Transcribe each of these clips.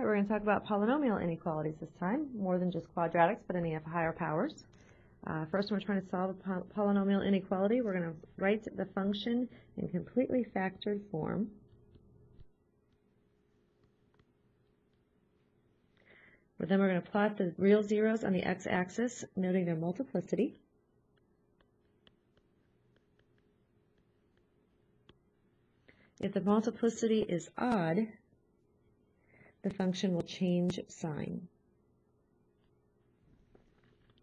we're going to talk about polynomial inequalities this time, more than just quadratics, but any of higher powers. First, when we're trying to solve a polynomial inequality, we're going to write the function in completely factored form. But then we're going to plot the real zeros on the x-axis, noting their multiplicity. If the multiplicity is odd, the function will change sign.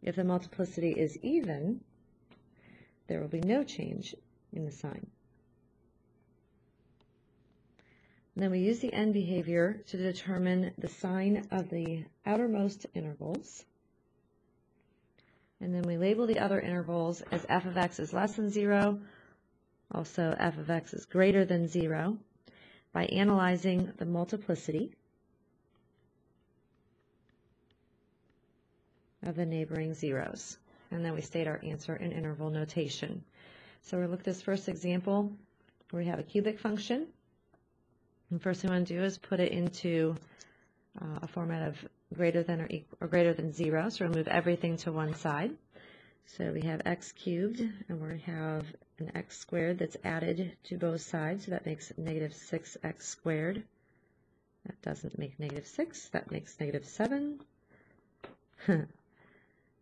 If the multiplicity is even, there will be no change in the sign. And then we use the end behavior to determine the sign of the outermost intervals. And then we label the other intervals as f of x is less than 0, also f of x is greater than 0, by analyzing the multiplicity of the neighboring zeros. And then we state our answer in interval notation. So we'll look at this first example where we have a cubic function. And first thing we want to do is put it into a format of greater than or greater than 0. So we'll move everything to one side. So we have x cubed, and we're going to have an x squared that's added to both sides. So that makes negative 6x squared. That doesn't make negative 6. That makes negative 7.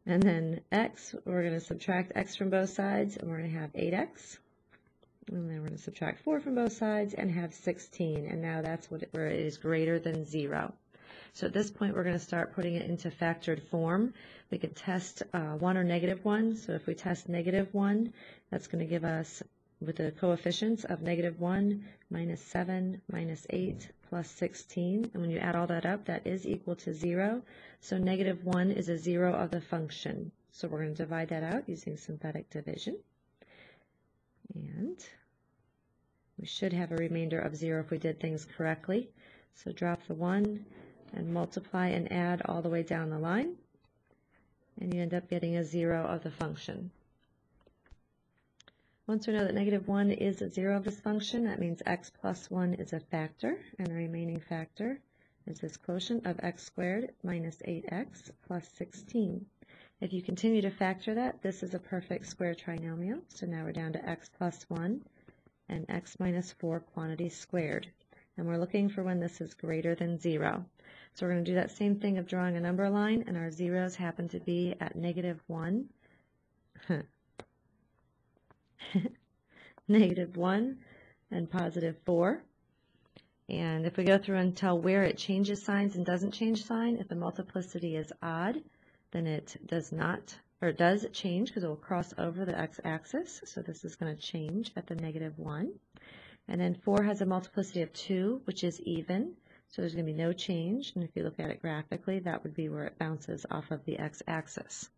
And then x, we're going to subtract x from both sides, and we're going to have 8x. And then we're going to subtract 4 from both sides and have 16. And now that's where it is greater than 0. So at this point, we're going to start putting it into factored form. We could test 1 or negative 1. So if we test negative 1, that's going to give us, with the coefficients of negative 1, minus 7, minus 8, plus 16. And when you add all that up, that is equal to 0. So negative 1 is a 0 of the function. So we're going to divide that out using synthetic division. And we should have a remainder of 0 if we did things correctly. So drop the 1 and multiply and add all the way down the line. And you end up getting a 0 of the function. Once we know that negative 1 is a 0 of this function, that means x plus 1 is a factor, and the remaining factor is this quotient of x squared minus 8x plus 16. If you continue to factor that, this is a perfect square trinomial. So now we're down to x plus 1 and x minus 4 quantities squared. And we're looking for when this is greater than 0. So we're going to do that same thing of drawing a number line, and our zeros happen to be at negative 1, negative 1, and positive 4. And if we go through and tell where it changes signs and doesn't change sign, if the multiplicity is odd, then it does not, or does change because it will cross over the x-axis. So this is going to change at the negative 1. And then 4 has a multiplicity of 2, which is even. So there's going to be no change. And if you look at it graphically, that would be where it bounces off of the x-axis.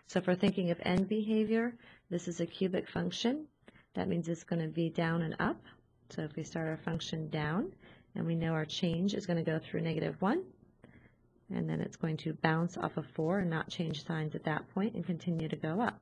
So if we're thinking of end behavior, this is a cubic function. That means it's going to be down and up. So if we start our function down, and we know our change is going to go through negative 1, and then it's going to bounce off of 4 and not change signs at that point and continue to go up.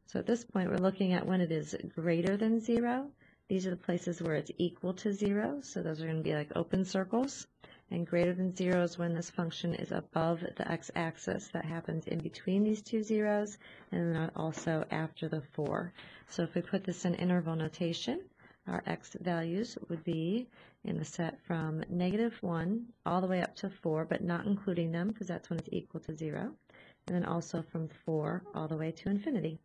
So at this point, we're looking at when it is greater than 0. These are the places where it's equal to 0. So those are going to be like open circles. And greater than 0 is when this function is above the x-axis. That happens in between these two zeros, and then also after the 4. So if we put this in interval notation, our x values would be in the set from negative 1 all the way up to 4, but not including them because that's when it's equal to 0. And then also from 4 all the way to infinity.